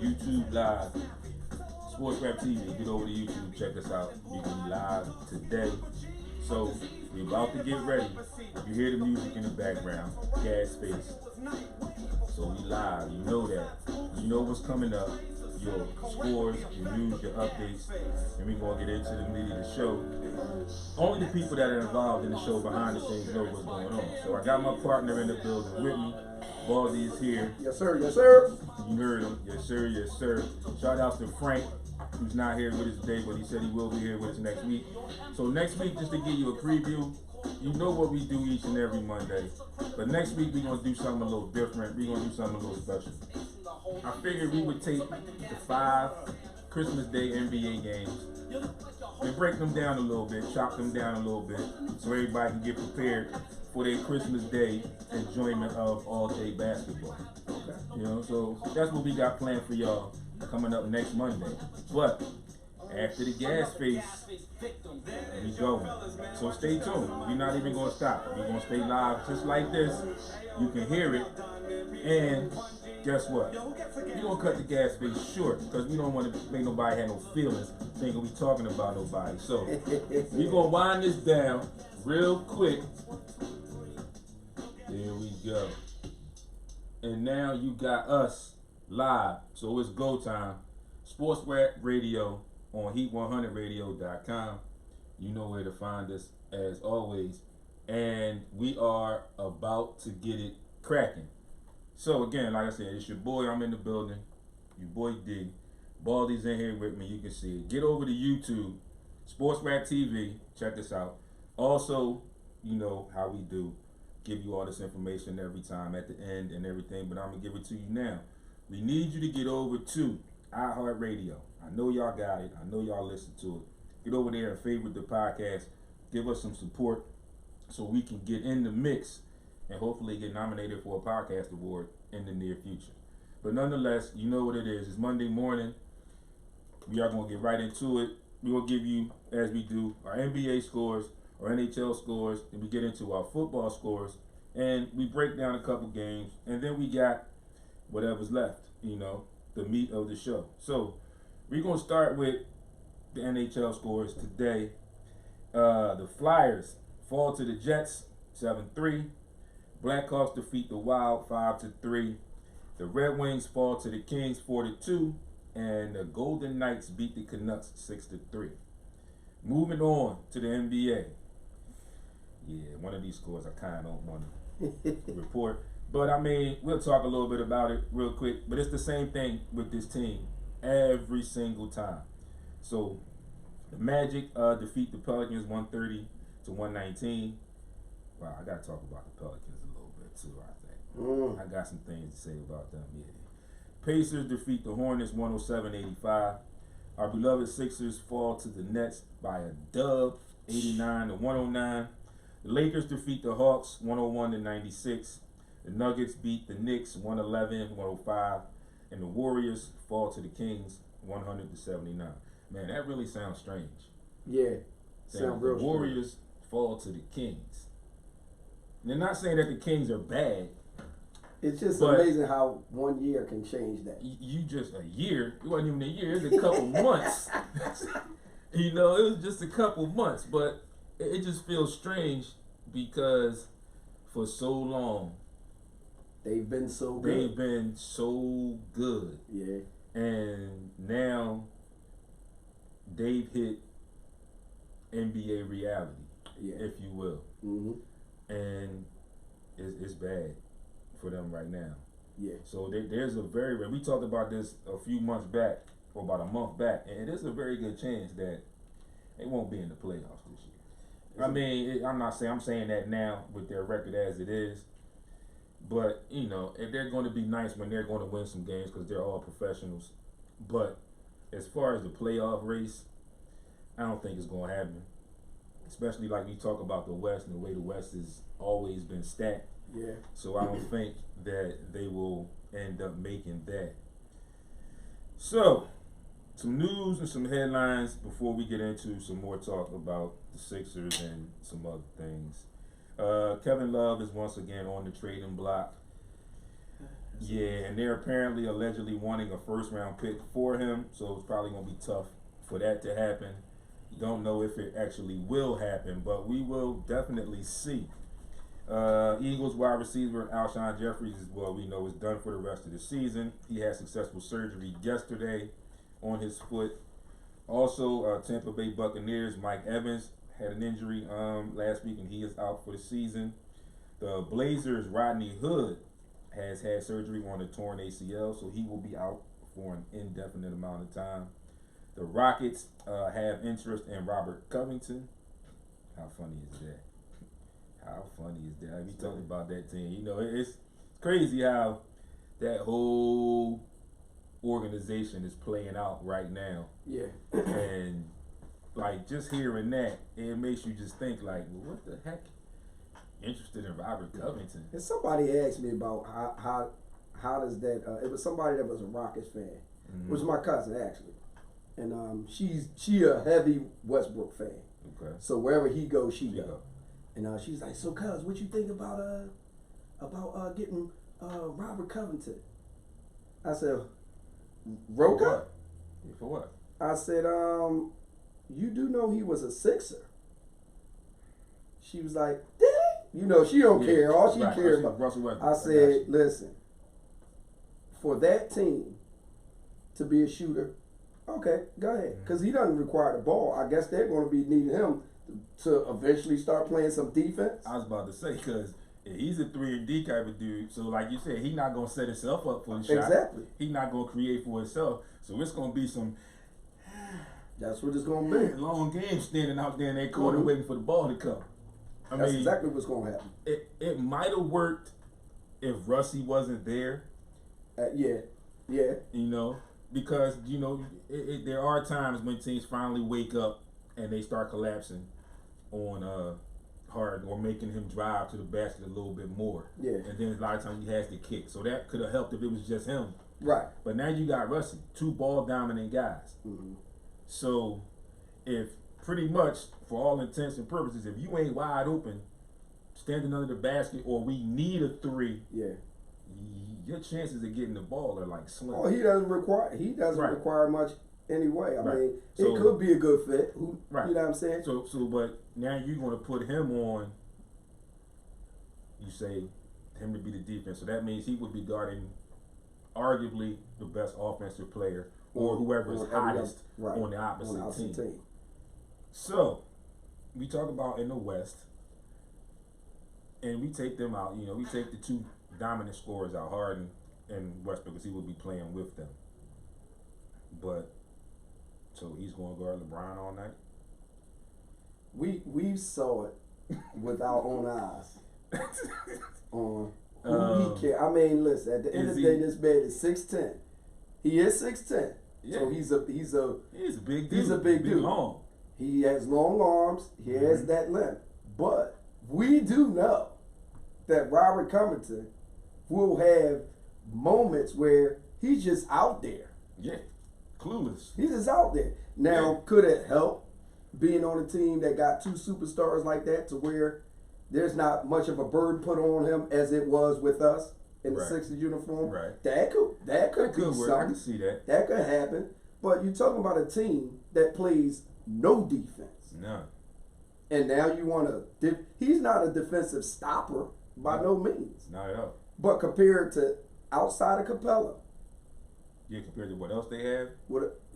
YouTube Live, SportsRap TV. Get over to YouTube, check us out. You can be live today. So we're about to get ready. You hear the music in the background, gas space. So we live. You know that. You know what's coming up. Your scores, your news, your updates, and we're gonna get into the meat of the show. Only the people that are involved in the show behind the scenes know what's going on. So I got my partner in the building with me. Baldy is here. Yes, sir. Yes, sir. You heard him. Yes, sir. Yes, sir. Shout out to Frank, who's not here with us today, but he said he will be here with us next week. So next week, just to give you a preview, you know what we do each and every Monday. But next week, we're gonna do something a little different. We're gonna do something a little special. I figured we would take the 5 Christmas Day NBA games and break them down a little bit, chop them down a little bit, so everybody can get prepared for their Christmas Day enjoyment of all-day basketball. Okay. You know, so that's what we got planned for y'all coming up next Monday. But after the gas face, we go. So stay tuned. We're not even going to stop. We're going to stay live just like this. You can hear it. And guess what? We're going to cut the gas face short because we don't want to make nobody have no feelings thinking we talking about nobody. So we're going to wind this down real quick. There we go. And now you got us live. So it's go time. SportsRap Radio on heat100radio.com. You know where to find us as always. And we are about to get it cracking. So again, like I said, it's your boy. I'm in the building. Your boy D. Baldy's in here with me. You can see it. Get over to YouTube, SportsRap TV. Check us out. Also, you know how we do. Give you all this information every time at the end and everything, but I'm going to give it to you now. We need you to get over to iHeartRadio. I know y'all got it. I know y'all listen to it. Get over there and favorite the podcast. Give us some support so we can get in the mix and hopefully get nominated for a podcast award in the near future. But nonetheless, you know what it is. It's Monday morning. We are going to get right into it. We're going to give you, as we do, our NBA scores, our NHL scores, and we get into our football scores, and we break down a couple games, and then we got whatever's left, you know, the meat of the show. So we're going to start with the NHL scores today. The Flyers fall to the Jets 7-3. Blackhawks defeat the Wild 5-3. The Red Wings fall to the Kings 4-2. And the Golden Knights beat the Canucks 6-3. Moving on to the NBA. Yeah, one of these scores I kind of don't want to report. But, I mean, we'll talk a little bit about it real quick. But it's the same thing with this team every single time. So, the Magic defeat the Pelicans 130-119. Wow, I got to talk about the Pelicans a little bit too, I think. I got some things to say about them, yeah. Pacers defeat the Hornets 107-85. Our beloved Sixers fall to the Nets by a dub, 89-109. The Lakers defeat the Hawks 101-96. The Nuggets beat the Knicks 111-105. And the Warriors fall to the Kings 100-79. Man, that really sounds strange. Yeah, sounds real. The Warriors fall to the Kings. And they're not saying that the Kings are bad. It's just amazing how 1 year can change that. You just a year. It wasn't even a year. It was a couple months. You know, it was just a couple months. But it just feels strange because for so long they've been so good. They've been so good. Yeah. And now they've hit NBA reality, if you will. Mm-hmm. And it's bad for them right now. Yeah. So there's a we talked about this a few months back, or about a month back, and there's a very good chance that they won't be in the playoffs this year. I mean, I'm saying that now with their record as it is, but you know, if they're going to be nice when they're going to win some games because they're all professionals. But as far as the playoff race, I don't think it's going to happen. Especially like we talk about the West and the way the West has always been stacked. Yeah. So I don't think that they will end up making that. So, some news and some headlines before we get into some more talk about the Sixers and some other things. Kevin Love is once again on the trading block. Yeah, and they're apparently allegedly wanting a first-round pick for him, so it's probably going to be tough for that to happen. Don't know if it actually will happen, but we will definitely see. Eagles wide receiver Alshon Jeffries we know is done for the rest of the season. He had successful surgery yesterday on his foot. Also, Tampa Bay Buccaneers Mike Evans had an injury last week, and he is out for the season. The Blazers Rodney Hood has had surgery on a torn ACL, so he will be out for an indefinite amount of time. The Rockets have interest in Robert Covington. How funny is that? How funny is that? We talked about that team. You know, it's crazy how that whole organization is playing out right now. Yeah. And like just hearing that, it makes you just think like, well, what the heck? Interested in Robert Covington? And somebody asked me about how does that? It was somebody that was a Rockets fan. It was my cousin actually, and she a heavy Westbrook fan. Okay. So wherever he goes, she goes. And she's like, so cuz, what you think about getting Robert Covington? I said, Roka? For what? I said, you do know he was a Sixer. She was like, did he? You know, she don't care. All she cares about. Russell Westbrook. I said, listen, for that team to be a shooter, okay, go ahead. Because he doesn't require the ball. I guess they're going to be needing him to eventually start playing some defense. I was about to say, because he's a 3-and-D type of dude. So, like you said, he's not going to set himself up for the shot. Exactly. He's not going to create for himself. So, it's going to be some... That's what it's going to be. Long game standing out there in that corner waiting for the ball to come. That's exactly what's going to happen. It might have worked if Russie wasn't there. Yeah. You know, because, you know, there are times when teams finally wake up and they start collapsing on Harden or making him drive to the basket a little bit more. Yeah. And then a lot of times he has to kick. So that could have helped if it was just him. Right. But now you got Russie, 2 ball dominant guys. Mm-hmm. So if pretty much, for all intents and purposes, if you ain't wide open, standing under the basket, or we need a 3, your chances of getting the ball are like slim. Oh, he doesn't require much anyway. I mean, so, it could be a good fit. You know what I'm saying? So, but now you're going to put him on. You say him to be the defense, so that means he would be guarding arguably the best offensive player or whoever is hottest on the opposite team. So we talk about in the West, and we take them out. You know, we take the 2 dominant scorers out, Harden and Westbrook, because he will be playing with them. But so he's going to guard LeBron all night. We saw it with our own eyes. On who he can. I mean, listen. At the end of the day, this man is 6'10". He is 6'10". Yeah. So he's a big dude. He's a big dude. Long. He has long arms. He has that length. But we do know that Robert Covington will have moments where he's just out there. Yeah. Clueless. He's just out there. Now, could it help being on a team that got 2 superstars like that to where there's not much of a burden put on him as it was with us in the Sixers uniform? Right. That could be work. something. I can see that. That could happen. But you're talking about a team that plays no defense. None. And now you want to... He's not a defensive stopper by no means. Not at all. But compared to outside of Capella... Yeah, compared to what else they have?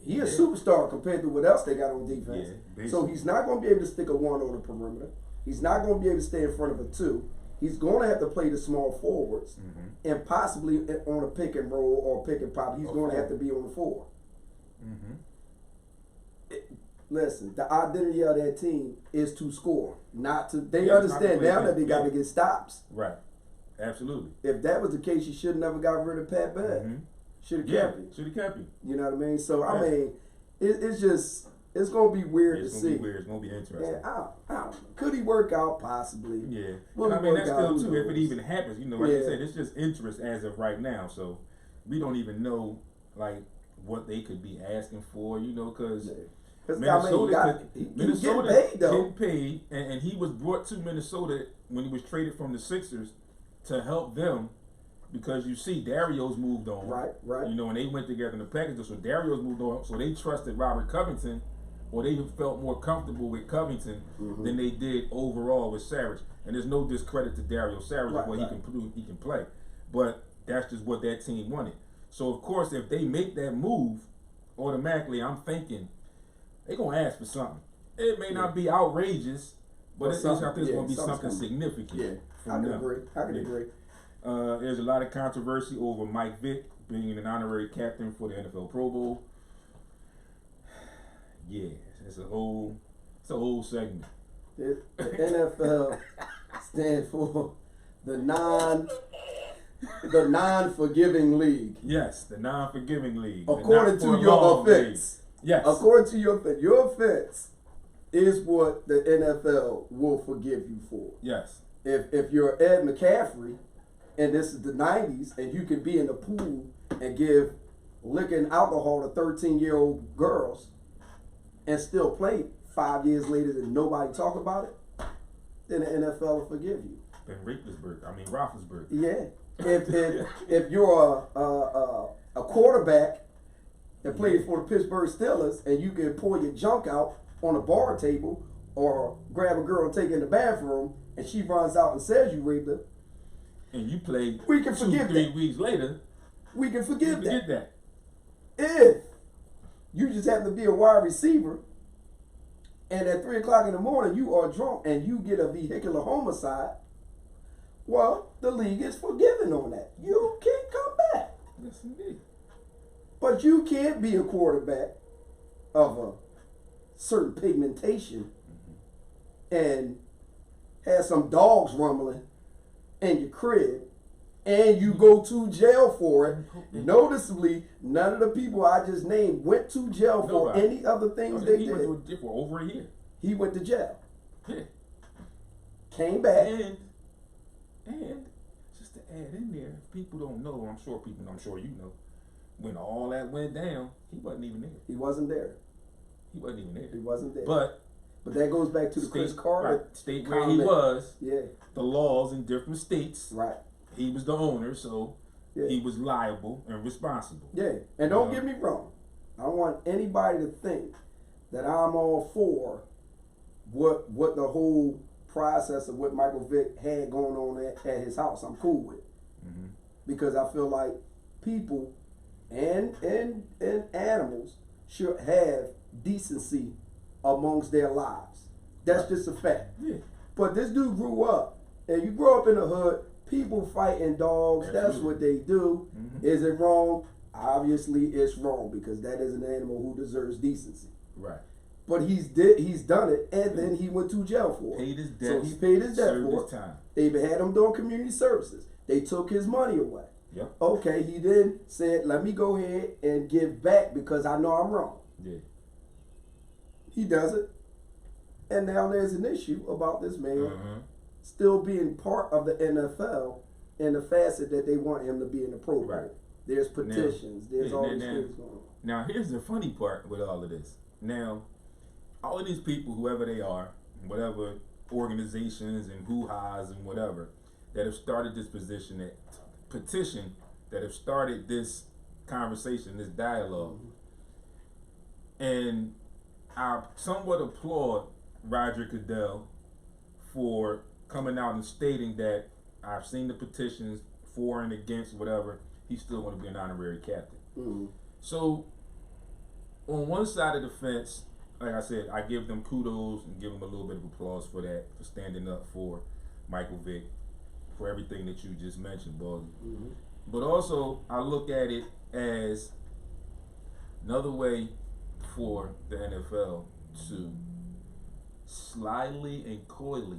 He a superstar compared to what else they got on defense. Yeah, so he's not going to be able to stick a 1 on the perimeter. He's not going to be able to stay in front of a 2. He's going to have to play the small forwards and possibly on a pick and roll or pick and pop. He's going to have to be on the 4. Listen, the identity of that team is to score, not to. They understand now that they got to get stops. Right. Absolutely. If that was the case, you should never got rid of Pat Bev. Should have kept it. Should have kept it. You know what I mean? So I mean, it's just it's gonna be weird to see. It's gonna be weird. It's gonna be interesting. And I don't know. Could he work out? Possibly. Yeah. Will I mean, that's still too. Knows? If it even happens, you know, like I said, it's just interest as of right now. So we don't even know like what they could be asking for. You know, because Minnesota getting paid, and he was brought to Minnesota when he was traded from the Sixers to help them. because you see Dario's moved on. Right. You know, and they went together in the package, so Dario's moved on, so they trusted Robert Covington, or they felt more comfortable with Covington than they did overall with Savage. And there's no discredit to Dario Savage of what he can play, but that's just what that team wanted. So of course, if they make that move, automatically I'm thinking they're gonna ask for something. It may not be outrageous, but I think it's gonna be something significant. Yeah, I can agree. There's a lot of controversy over Mike Vick being an honorary captain for the NFL Pro Bowl. Yeah, it's a whole segment. The NFL stands for the non-forgiving league. Yes, the non-forgiving league. According to your offense. Yes. According to your offense is what the NFL will forgive you for. Yes. If you're Ed McCaffrey and this is the 90s and you can be in the pool and give liquor and alcohol to 13-year-old girls and still play 5 years later and nobody talk about it, then the NFL will forgive you. Ben Roethlisberger. Yeah. If you're a quarterback that plays for the Pittsburgh Steelers and you can pull your junk out on a bar table or grab a girl and take her in the bathroom and she runs out and says you raped her, and you play we can forgive 3 weeks later, we can forgive that. If you just happen to be a wide receiver and at 3 o'clock in the morning you are drunk and you get a vehicular homicide, well, the league is forgiving on that. You can come back. Yes, indeed. But you can't be a quarterback of a certain pigmentation and have some dogs rumbling in your crib and you go to jail for it. Noticeably, none of the people I just named went to jail for any other things they did. He went to for over a year. He went to jail. Yeah. Came back. And just to add in there, people don't know, I'm sure you know, when all that went down, he wasn't even there. He wasn't there. He wasn't even there. He wasn't there. But that goes back to the Chris Carter state where he was. Yeah. The laws in different states. Right. He was the owner, so he was liable and responsible. Yeah. And don't get me wrong. I don't want anybody to think that I'm all for what the whole process of what Michael Vick had going on at his house. I'm cool with it. Because I feel like people and animals should have decency amongst their lives. That's just a fact. Yeah. But this dude grew up, and you grow up in the hood, people fighting dogs, that's what they do. Is it wrong? Obviously it's wrong because that is an animal who deserves decency. Right. But he's done it, and then he went to jail for it. Paid his debt. So he paid his debt for it. Time. They had him doing community services. They took his money away. Yep. Okay, he then said, let me go ahead and give back because I know I'm wrong. Yeah. He does it. And now there's an issue about this man still being part of the NFL in the facet that they want him to be in the Pro Bowl. Right. There's petitions. There's all these things going on. Now, here's the funny part with all of this. Now, all of these people, whoever they are, whatever organizations and hoo-has and whatever, that have started this petition, that have started this conversation, this dialogue. And I somewhat applaud Roger Goodell for coming out and stating that I've seen the petitions for and against whatever, he's still going to be an honorary captain. So, on one side of the fence, like I said, I give them kudos and give them a little bit of applause for that, for standing up for Michael Vick, for everything that you just mentioned, Baldy. But also, I look at it as another way for the NFL to slyly and coyly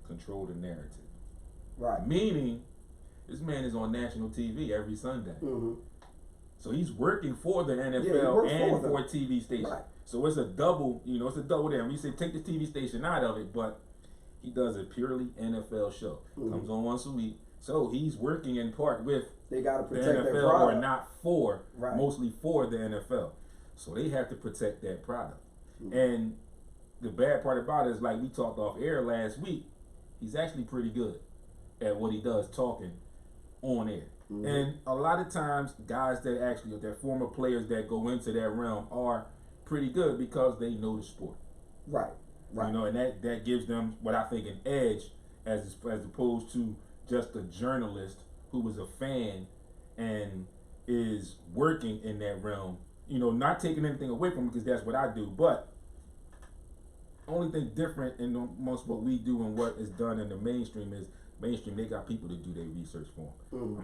control the narrative. Right. Meaning, this man is on national TV every Sunday. So he's working for the NFL and for a TV station. Right. So it's a double, it's a double there. And we say take the TV station out of it, but he does a purely NFL show. Comes on once a week. So he's working in part with they gotta protect the NFL their product. or not for, mostly for the NFL. So they have to protect that product. And the bad part about it is, like we talked off air last week, he's actually pretty good at what he does talking on air. And a lot of times, guys that former players that go into that realm are pretty good because they know the sport. Right. You know, and that gives them what I think an edge as opposed to just a journalist who was a fan and is working in that realm. You know, not taking anything away from it because that's what I do, but only thing different in most what we do and what is done in the mainstream is they got people to do their research for them.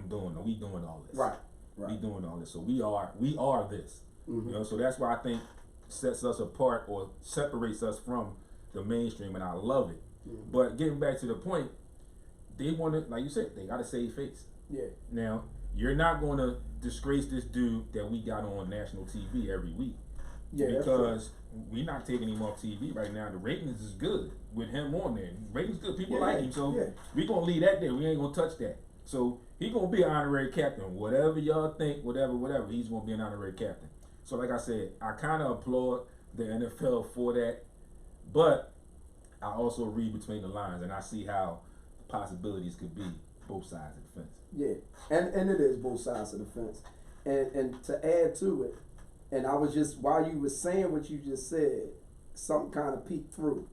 We doing all this. Right. We doing all this. So we are this. You know, so that's why I think sets us apart or separates us from the mainstream, and I love it. But getting back to the point, they want to, like you said, they got to save face. Yeah. Now, you're not going to disgrace this dude that we got on national TV every week. Yeah. Because we're not taking him off TV right now. The ratings is good with him on there. Ratings good. People like him. So we're going to leave that there. We ain't going to touch that. So he's going to be an honorary captain. Whatever y'all think, whatever, he's going to be an honorary captain. So like I said, I kind of applaud the NFL for that. But I also read between the lines, and I see how the possibilities could be both sides of the fence. Yeah, and it is both sides of the fence. And to add to it, and I was just, while you were saying what you just said, something kind of peeked through.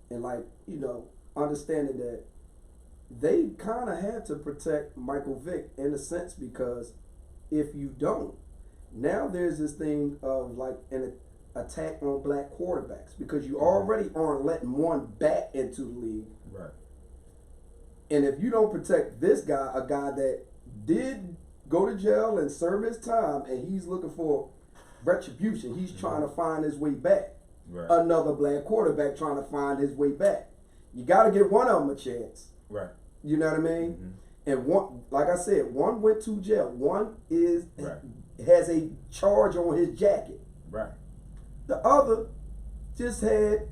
And like, you know, understanding that they kind of had to protect Michael Vick in a sense, because if you don't, now there's this thing of like an attack on black quarterbacks, because you already aren't letting one back into the league. Right. And if you don't protect this guy, a guy that did go to jail and serve his time, and he's looking for retribution, he's trying to find his way back. Right. Another black quarterback trying to find his way back. You got to give one of them a chance. Right. You know what I mean? And one, like I said, one went to jail. One has a charge on his jacket. Right. The other just had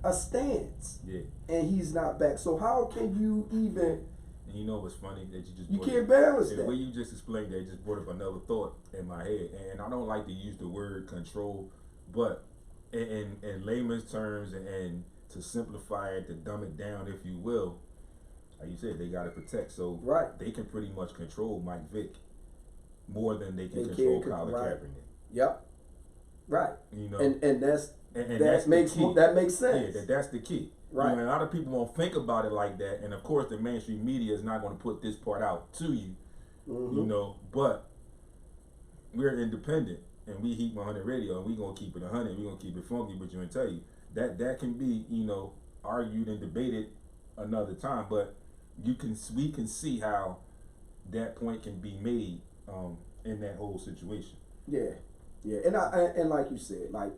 a stance. Yeah. And he's not back. So how can you even? And you know what's funny that you can't balance that. The way you just explained that just brought up another thought in my head, and I don't like to use the word control, but in layman's terms and to simplify it, to dumb it down, if you will, like you said, they got to protect. So they can pretty much control Mike Vick more than they can control Colin Kaepernick. Yep. Right. You know, and that makes sense. Yeah, that's the key. Right. You know, a lot of people won't think about it like that, and of course, the mainstream media is not going to put this part out to you. You know, but we're independent, and we Heat 100 Radio, and we're gonna keep it 100. We're gonna keep it funky, but you and tell you that can be, you know, argued and debated another time. But we can see how that point can be made in that whole situation. Yeah, and like you said, like,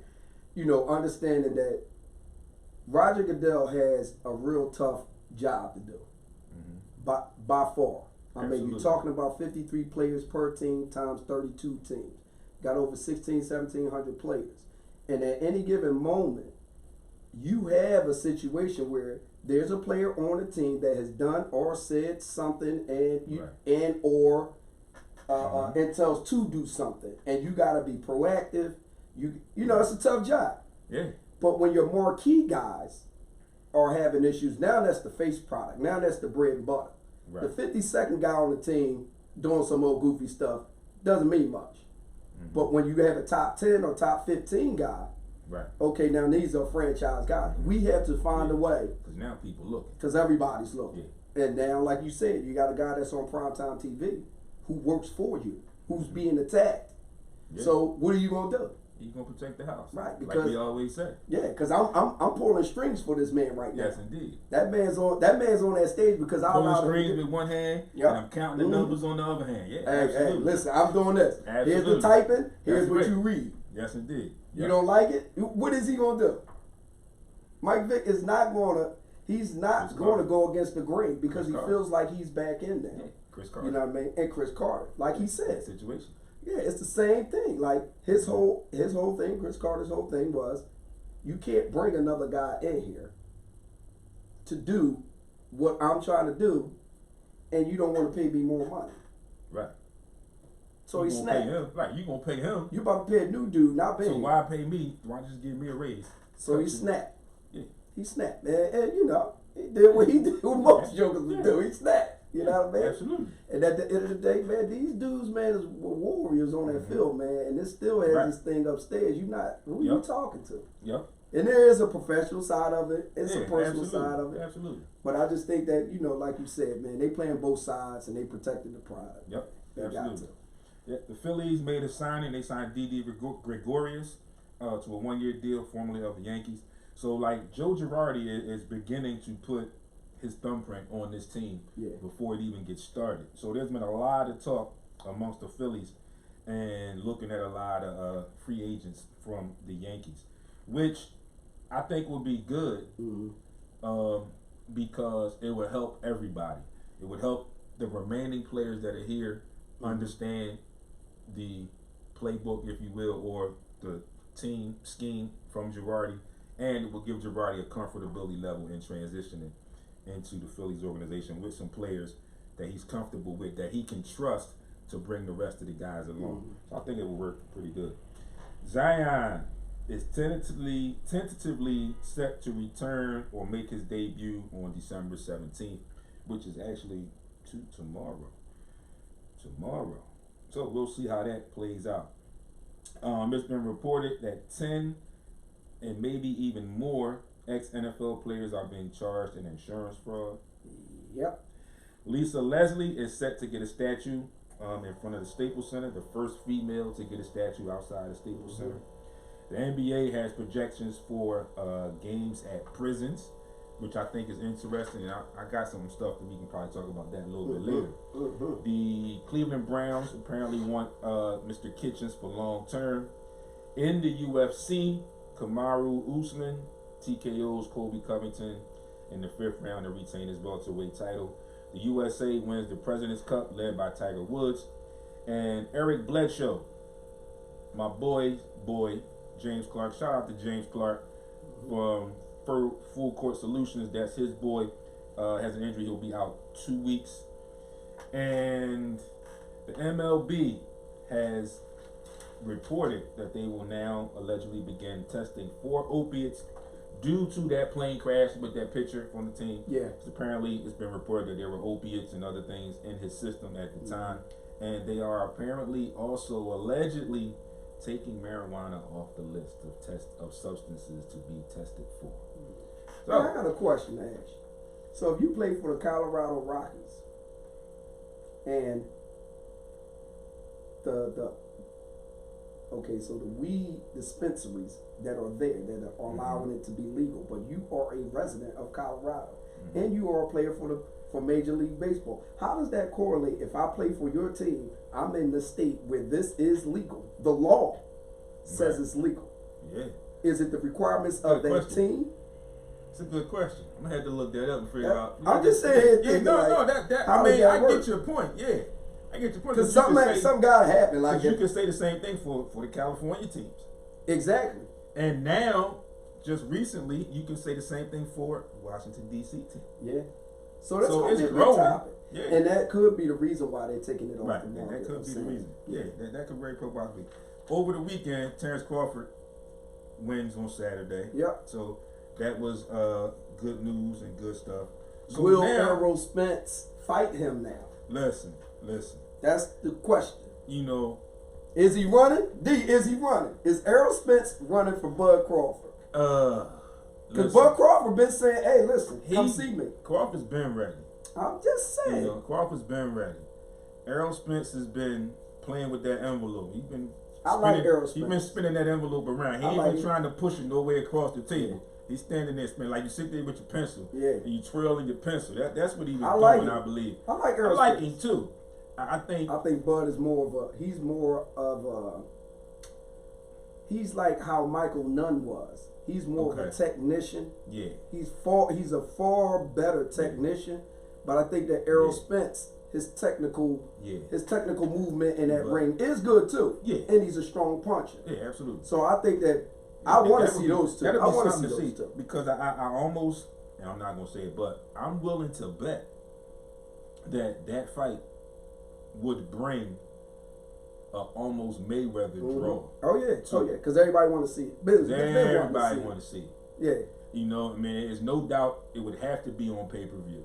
you know, understanding that Roger Goodell has a real tough job to do, by far. I mean, you're talking about 53 players per team times 32 teams. Got over 1,700 players. And at any given moment, you have a situation where there's a player on the team that has done or said something and tells to do something. And you got to be proactive. You know, it's a tough job. Yeah. But when your marquee guys are having issues, now that's the face product. Now that's the bread and butter. Right. The 52nd guy on the team doing some old goofy stuff doesn't mean much. But when you have a top 10 or top 15 guy, okay, now these are franchise guys. We have to find a way. Because now people looking. Because everybody's looking. And now, like you said, you got a guy that's on primetime TV who works for you, who's being attacked. So what are you going to do? You're going to protect the house. Right. Because, like we always say. Yeah, because I'm pulling strings for this man right now. Yes, indeed. That man's on that stage because I'm pulling strings with one hand and I'm counting the numbers on the other hand. Yeah, hey, listen, I'm doing this. Absolutely. Here's the typing. Here's what you read. Yes, indeed. You don't like it? What is he going to do? Mike Vick is not going to. He's not going to go against the grain because he feels like he's back in there. Yeah. Chris Carter. You know what I mean? And Chris Carter, like he said. Situation. Yeah, it's the same thing. Like his whole thing, Chris Carter's whole thing was, you can't bring another guy in here to do what I'm trying to do, and you don't want to pay me more money. Right. So he snapped. Right, you gonna pay him. You about to pay a new dude, not pay So him. why pay me? Why just give me a raise? So he snapped. Yeah. He snapped. And you know, he did what he did, what most jokers would do. He snapped. You know what I mean? Absolutely. And at the end of the day, man, these dudes, man, were warriors on that field, man. And it still has this thing upstairs. Who you talking to? Yep. And there is a professional side of it. It's a personal side of it. Absolutely. But I just think that, like you said, man, they playing both sides and they protecting the product. Yep. Absolutely. Yeah, the Phillies made a signing. They signed Didi Gregorius to a 1-year deal, formerly of the Yankees. So, like, Joe Girardi is beginning to put his thumbprint on this team before it even gets started. So there's been a lot of talk amongst the Phillies and looking at a lot of free agents from the Yankees, which I think would be good because it would help everybody. It would help the remaining players that are here understand the playbook, if you will, or the team scheme from Girardi, and it will give Girardi a comfortability level in transitioning into the Phillies organization with some players that he's comfortable with, that he can trust to bring the rest of the guys along. So I think it will work pretty good. Zion is tentatively set to return or make his debut on December 17th, which is actually tomorrow. So we'll see how that plays out. It's been reported that 10 and maybe even more ex-NFL players are being charged in insurance fraud. Yep. Lisa Leslie is set to get a statue in front of the Staples Center, the first female to get a statue outside the Staples Center. The NBA has projections for games at prisons, which I think is interesting. And I got some stuff that we can probably talk about that a little bit later. The Cleveland Browns apparently want Mr. Kitchens for long term. In the UFC, Kamaru Usman TKO's Colby Covington in the 5th round to retain his welterweight title. The USA wins the President's Cup led by Tiger Woods. And Eric Bledsoe, my boy, James Clark. Shout out to James Clark from Full Court Solutions. That's his boy. Has an injury. He'll be out 2 weeks. And the MLB has reported that they will now allegedly begin testing for opiates due to that plane crash with that pitcher on the team. Yeah. Apparently, it's been reported that there were opiates and other things in his system at the time. And they are apparently also allegedly taking marijuana off the list of substances to be tested for. So I got a question to ask you. So if you play for the Colorado Rockies and so the weed dispensaries that are there that are allowing it to be legal, but you are a resident of Colorado and you are a player for Major League Baseball. How does that correlate? If I play for your team, I'm in the state where this is legal. The law says it's legal. Yeah. Is it the requirements of that team? It's a good question. I'm gonna have to look that up and figure out. I'm just saying. Yeah, I get your point. Yeah, I get your point. Because some gotta happen. Like you can say the same thing for the California teams. Exactly. And now, just recently, you can say the same thing for Washington D.C. team. Yeah. So that's going to be a good topic. Yeah. And that could be the reason why they're taking it off the market. That could be the reason. Yeah, that could very possibly. Over the weekend, Terrence Crawford wins on Saturday. Yep. So that was good news and good stuff. So will Errol Spence fight him now? Listen. That's the question. You know. Is he running? Is he running? Is Errol Spence running for Bud Crawford? Because Bud Crawford been saying, hey, listen, come see me. Crawford's been ready. I'm just saying. You know, Crawford's been ready. Errol Spence has been playing with that envelope. He's been spinning that envelope around. He ain't been trying to push it no way across the table. Yeah. He's standing there spinning like you sit there with your pencil. Yeah. And you twirling your pencil. That's what he was doing, I believe. I like Errol Spence. I like him too. I think Bud is he's like how Michael Nunn was. He's more of a technician. Yeah. He's a far better technician. But I think that Errol Spence, his technical movement in that ring is good too. Yeah. And he's a strong puncher. Yeah, absolutely. So I think that I want to see those two. I want to see those two. Because I almost, and I'm not going to say it, but I'm willing to bet that fight would bring almost Mayweather draw. Oh yeah, because everybody want to see it. Everybody want to see it. Yeah. You know, I mean, there's no doubt it would have to be on pay-per-view.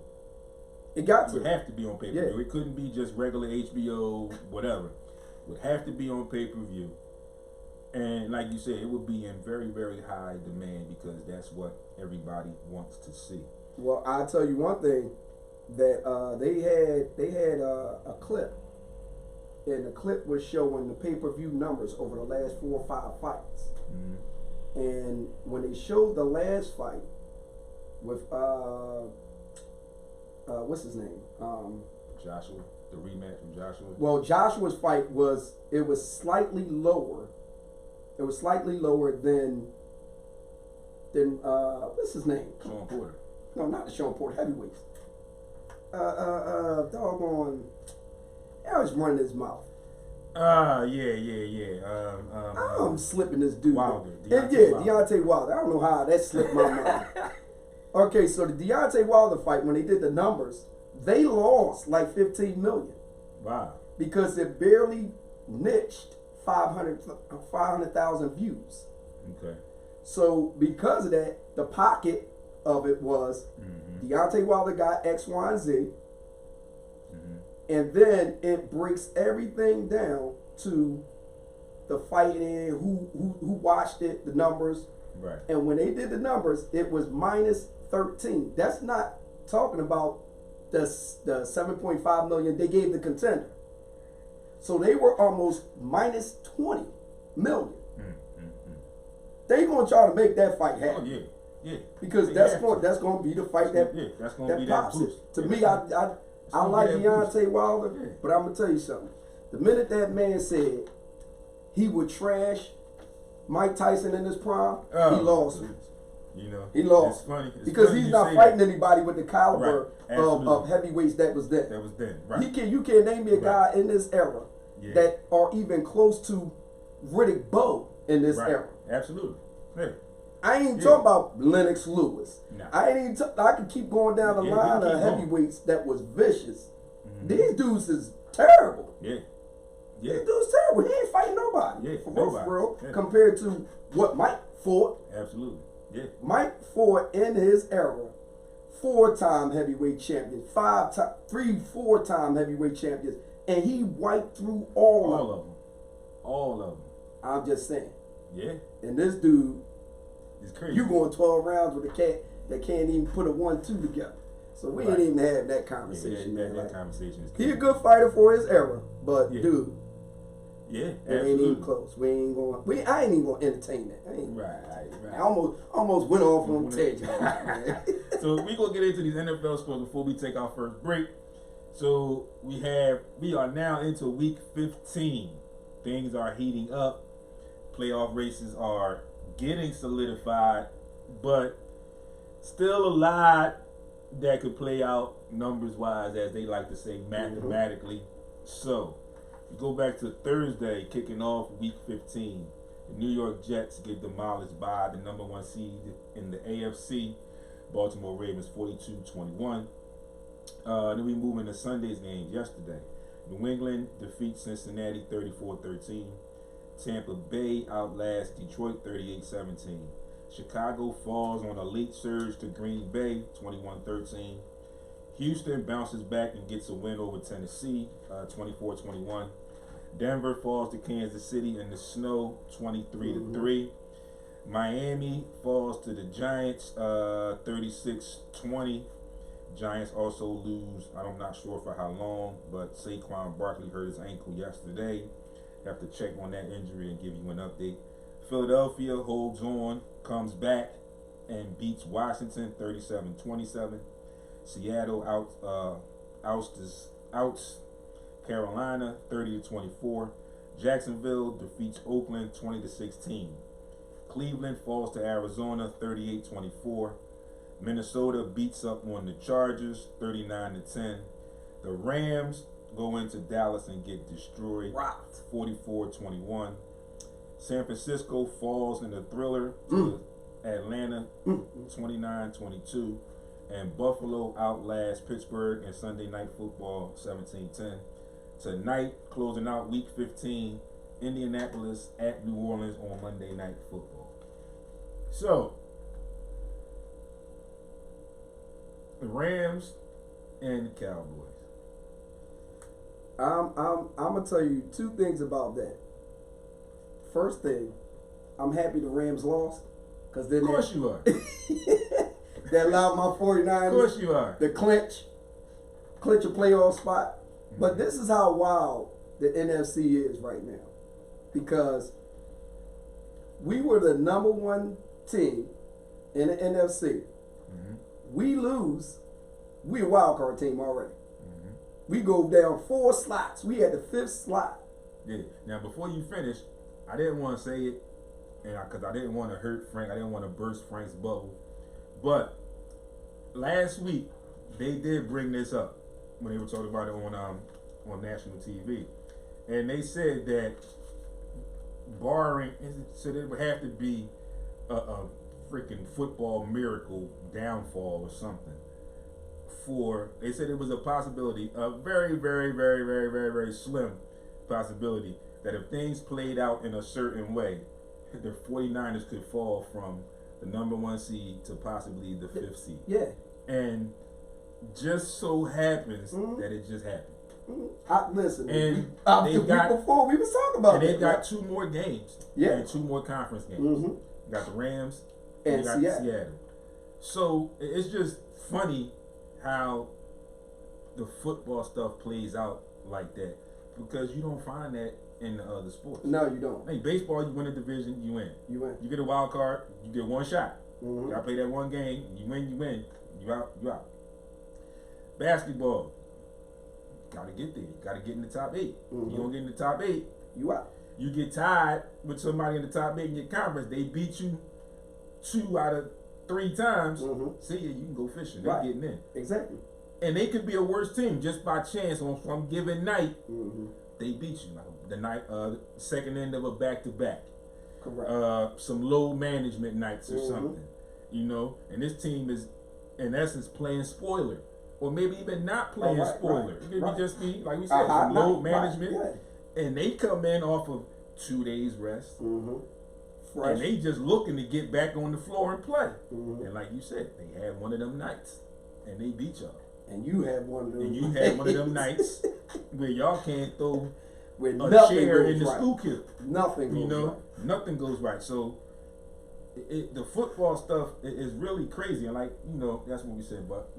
It got to. It would have to be on pay-per-view. It couldn't be just regular HBO, whatever. It would have to be on pay-per-view. And like you said, it would be in very, very high demand because that's what everybody wants to see. Well, I'll tell you one thing, that they had a clip, and the clip was showing the pay-per-view numbers over the last 4 or 5 fights. Mm-hmm. And when they showed the last fight with what's his name? Joshua, the rematch from Joshua. Well, Joshua's fight was slightly lower. It was slightly lower than what's his name? Sean Porter. No, not the Sean Porter, heavyweights. Doggone. I was running his mouth. Yeah. I'm slipping this dude. Wilder. Deontay Wilder. I don't know how that slipped my mind. Okay, so the Deontay Wilder fight, when they did the numbers, they lost like 15 million. Wow. Because it barely niched 500,000 views. Okay. So because of that, the pocket of it was Deontay Wilder got X, Y, and Z. And then it breaks everything down to the fighting, who watched it, the numbers. Right. And when they did the numbers, it was minus 13. That's not talking about the 7.5 million they gave the contender. So they were almost minus 20 million. They gonna try to make that fight happen. Oh yeah. Because that's going to be the fight that that's going to be that boost. To me, I like Deontay Wilder, but I'm gonna tell you something. The minute that man said he would trash Mike Tyson in his prime, he lost me. You know, he lost. It's funny because he's not fighting anybody with the caliber of heavyweights that was then. That was then, right? You can't name me a guy in this era that are even close to Riddick Bowe in this era. Absolutely. Yeah. I ain't even talking about Lennox Lewis. Nah. I ain't even. I could keep going down the line of heavyweights that was vicious. These dudes is terrible. Yeah. These dudes terrible. He ain't fighting nobody. Yeah, for real. Compared to what Mike fought. Absolutely. Yeah. Mike fought in his era 4-time heavyweight champion, 3-4-time heavyweight champions, and he wiped through all of them. All of them. I'm just saying. Yeah. And this dude. It's crazy. You going 12 rounds with a cat that can't even put a 1-2 together. So we ain't even had that conversation. That conversation is he a good fighter for his era, but dude. Yeah, it ain't even close. I ain't even gonna entertain that. Right. I almost went off on tangent. So we gonna get into these NFL scores before we take our first break. So we are now into week 15. Things are heating up. Playoff races are getting solidified, but still a lot that could play out numbers wise, as they like to say, mathematically. So you go back to Thursday, kicking off week 15. The New York Jets get demolished by the number 1 seed in the AFC, Baltimore Ravens, 42-21. Then we move into Sunday's games yesterday. New England defeats Cincinnati 34-13. Tampa Bay outlasts Detroit 38-17. Chicago falls on a late surge to Green Bay 21-13. Houston bounces back and gets a win over Tennessee 24-21. Denver falls to Kansas City in the snow 23-3. Miami falls to the Giants 36-20. Giants also lose, I'm not sure for how long, but Saquon Barkley hurt his ankle yesterday. Have to check on that injury and give you an update. Philadelphia holds on, comes back, and beats Washington 37-27. Seattle outs Carolina 30-24. Jacksonville defeats Oakland 20-16. Cleveland falls to Arizona 38-24. Minnesota beats up on the Chargers 39-10. The Rams go into Dallas and get destroyed 44-21. San Francisco falls in the thriller to Atlanta 29-22. And Buffalo outlasts Pittsburgh in Sunday Night Football 17-10. Tonight, closing out week 15, Indianapolis at New Orleans on Monday Night Football. So, the Rams and the Cowboys. I'm gonna tell you two things about that. First thing, I'm happy the Rams lost, because then of course you are. that allowed my 49ers Of course you are. to clinch a playoff spot. Mm-hmm. But this is how wild the NFC is right now, because we were the number one team in the NFC. Mm-hmm. We lose, we a wild card team already. Mm-hmm. We go down 4 slots. We had the 5th slot. Yeah. Now, before you finish, I didn't want to say it, and because I didn't want to hurt Frank, I didn't want to burst Frank's bubble. But last week they did bring this up when they were talking about it on national TV, and they said that barring, so there would have to be a freaking football miracle downfall or something. They said it was a possibility, a very, very, very, very, very, very slim possibility, that if things played out in a certain way, the 49ers could fall from the number 1 seed to possibly the 5th seed. Yeah. And just so happens that it just happened. Listen, and the week before we was talking about and that. They've got 2 more games. Yeah. And 2 more conference games. Mm-hmm. You got the Rams and you got Seattle. So it's just funny how the football stuff plays out like that, because you don't find that in the other sports. No, you don't. Hey, baseball, you win a division, you win. You win. You get a wild card, you get 1 shot. Mm-hmm. You gotta play that 1 game, you win, you out. Basketball, gotta get there. You gotta get in the top 8. Mm-hmm. You don't get in the top 8, you out. You get tied with somebody in the top 8 in your conference, they beat you 2 out of 3 times. Mm-hmm. See ya, you can go fishing. They're Right. getting in. Exactly. And they could be a worse team just by chance on some given night. Mm-hmm. They beat you, like the night, second end of a back-to-back. Correct. Some low management nights or Mm-hmm. something, and this team is, in essence, playing spoiler, or maybe even not playing spoiler. It could just be, like we said, some low management, and they come in off of 2 days rest, Fresh. and they just looking to get back on the floor and play. Mm-hmm. And like you said, they had one of them nights, and they beat y'all. And you had one of them. And you had one of them nights where y'all can't throw where a chair in the scoop here. Nothing goes right. Nothing goes right. So the football stuff is really crazy, and that's what we said. But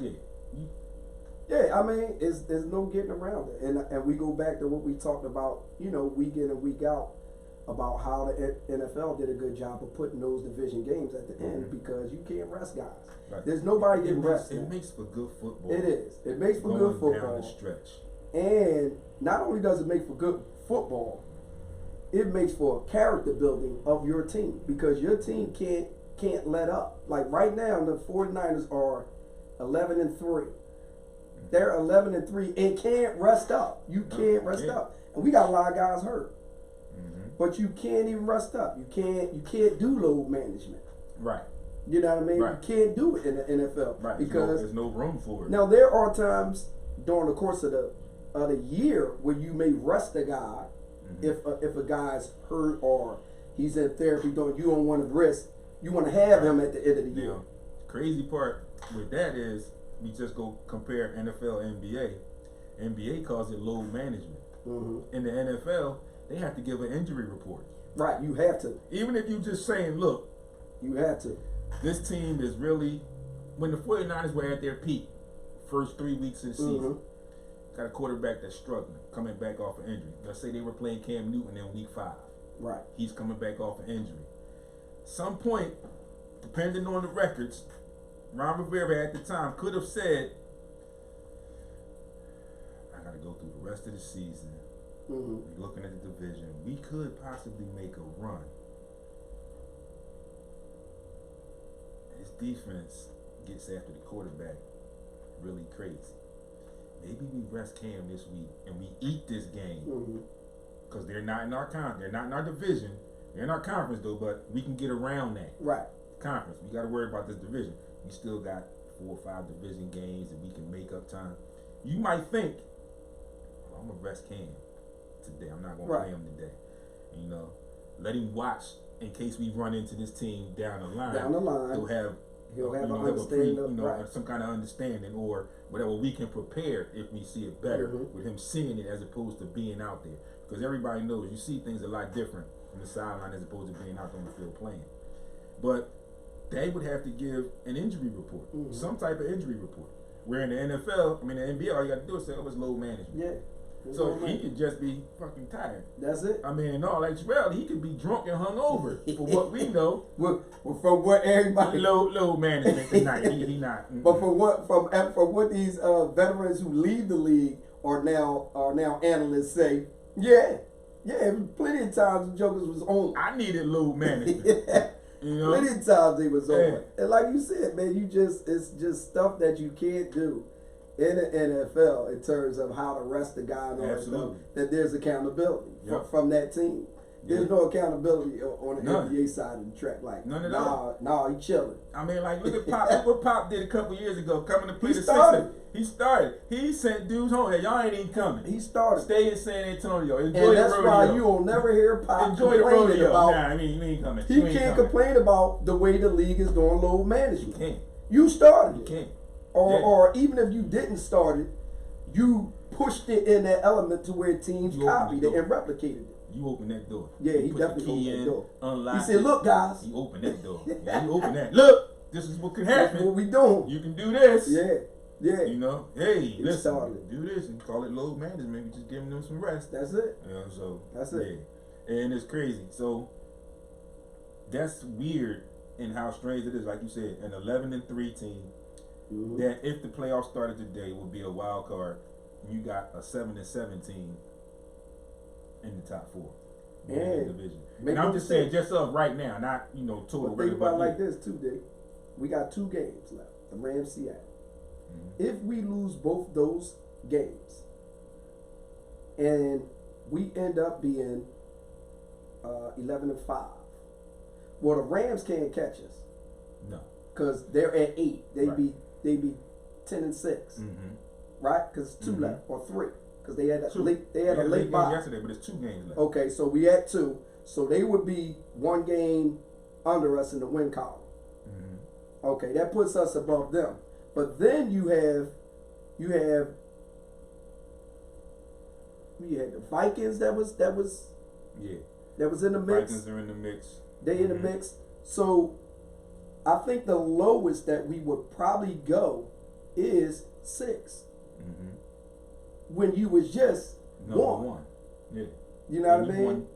yeah, I mean, there's no getting around it, and we go back to what we talked about, week in and week out, about how the NFL did a good job of putting those division games at the end, because you can't rest guys. Right. There's nobody getting rest. It makes for good football. It is. It makes for good football. Down the stretch. And not only does it make for good football, it makes for character building of your team, because your team can't let up. Like right now, the 49ers are 11-3. They're 11-3 and can't rest up. You can't rest up, and we got a lot of guys hurt. But you can't even rest up. You can't do load management. Right. You know what I mean? Right. You can't do it in the NFL. Right. Because there's no room for it. Now there are times during the course of the year where you may rest a guy if a guy's hurt or he's in therapy. You don't want to risk. You want to have him at the end of the year. Crazy part with that is we just go compare NFL and NBA. NBA calls it load management. In the NFL, they have to give an injury report. Right, you have to. Even if you just saying, look, you have to. This team is really, when the 49ers were at their peak, first 3 weeks of the season, got a quarterback that's struggling, coming back off an injury. Let's say they were playing Cam Newton in week 5. Right. He's coming back off an injury. Some point, depending on the records, Ron Rivera at the time could have said, I got to go through the rest of the season. Looking at the division, we could possibly make a run. His defense gets after the quarterback really crazy. Maybe we rest Cam this week and we eat this game because they're not in our they're not in our division. They're in our conference though, but we can get around that. Right. Conference. We got to worry about this division. We still got 4 or 5 division games and we can make up time. You might think, well, I'm gonna rest Cam today. I'm not gonna play him today. Let him watch in case we run into this team down the line. Down the line, He'll have an understanding, right? Some kind of understanding or whatever. We can prepare if we see it better with him seeing it as opposed to being out there. Because everybody knows you see things a lot different from the sideline as opposed to being out on the field playing. But they would have to give an injury report, some type of injury report. Where in the NFL, the NBA, all you got to do is say, "Oh, it's load management." Yeah. So he could just be fucking tired. That's it. In all actuality, he could be drunk and hungover for what we know. Well, from what everybody load management tonight, he not. But from what these veterans who leave the league are now analysts say, yeah, plenty of times the Jokers was on. I needed load management. Plenty of times they was on. And like you said, man, it's just stuff that you can't do in the NFL in terms of how to rest the guy and all that stuff, that there's accountability from that team. There's no accountability on the NBA side of the track. Like, none at all. Nah, he chilling. Look at Pop. Look what Pop did a couple years ago, coming to play the Sixers. He started. He sent dudes home. Hey, y'all ain't even coming. He started. Stay in San Antonio. Enjoy and the that's rodeo. Why you will never hear Pop enjoy the rodeo. About. He ain't coming. He can't complain about the way the league is doing load management. He can't. You started it. He can't. Or even if you didn't start it, you pushed it in that element to where teams copied it and replicated it. You opened that door. Yeah, he definitely opened that door. Unlocked he said, "Look, guys." He opened that door. Yeah, you opened that. Look, this is what could happen. That's what we doing. You can do this. Yeah. Hey, listen, do this and call it load management. We just giving them some rest. That's it. So that's it. Yeah. And it's crazy. So that's weird and how strange it is. Like you said, an 11-3 team that if the playoffs started today would be a wild card. You got a 7-7 team in the top 4 in the division. And I'm just saying, just up right now, not total. But think about it like this too, Dick. We got 2 games left. The Rams, Seattle. If we lose both those games, and we end up being 11-5, well, the Rams can't catch us. No, because they're at 8. They be 10-6. Right? Because it's 2 left or 3. Because they had a late bye yesterday, but it's 2 games left. Okay, so we had 2. So they would be 1 game under us in the win column. Okay, that puts us above them. But then you have the Vikings that was in the mix. Vikings are in the mix. They in the mix. So I think the lowest that we would probably go is 6. When you was just one. Yeah. You know what I mean?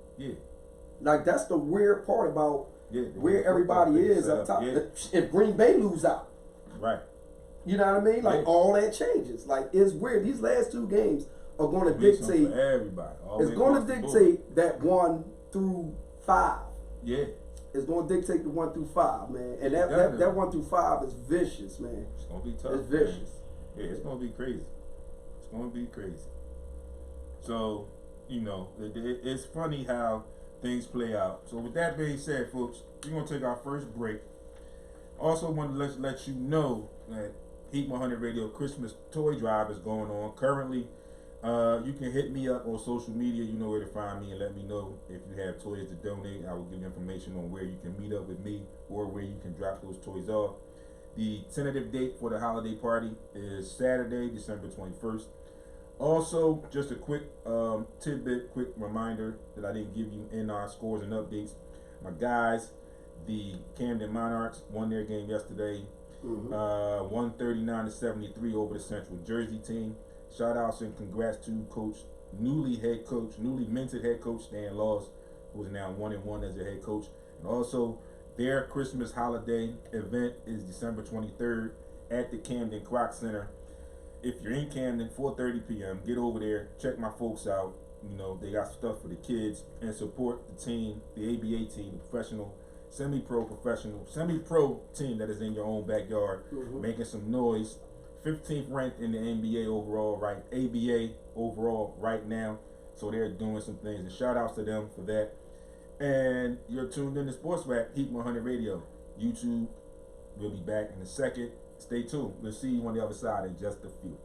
Like that's the weird part about where everybody is up top. If Green Bay lose out. Right. You know what I mean? Like all that changes. Like it's weird. These last 2 games are going to dictate everybody. It's going to dictate that 1 through 5. Yeah. It's going to dictate the 1 through 5, man. And that 1 through 5 is vicious, man. It's going to be tough. It's vicious. Man. Yeah, it's going to be crazy. It's going to be crazy. So, it's funny how things play out. So with that being said, folks, we're going to take our first break. Also want to let you know that Heat 100 Radio Christmas Toy Drive is going on. Currently, you can hit me up on social media. You know where to find me and let me know if you have toys to donate. I will give you information on where you can meet up with me or where you can drop those toys off. The tentative date for the holiday party is Saturday, December 21st. Also, just a quick tidbit, quick reminder that I didn't give you in our scores and updates. My guys, the Camden Monarchs, won their game yesterday, 139-73 over the Central Jersey team. Shout outs and congrats to newly minted head coach Stan Laws, who is now 1-1 as a head coach. And also, their Christmas holiday event is December 23rd at the Camden Croc Center. If you're in Camden, 4:30 p.m., get over there, check my folks out. They got stuff for the kids and support the team, the ABA team, the professional, semi-pro team that is in your own backyard, making some noise. 15th ranked in the NBA overall, ABA overall right now. So they're doing some things. And shout outs to them for that. And you're tuned in to SportsRap, Heat 100 Radio. YouTube, we'll be back in a second. Stay tuned. We'll see you on the other side in just a few.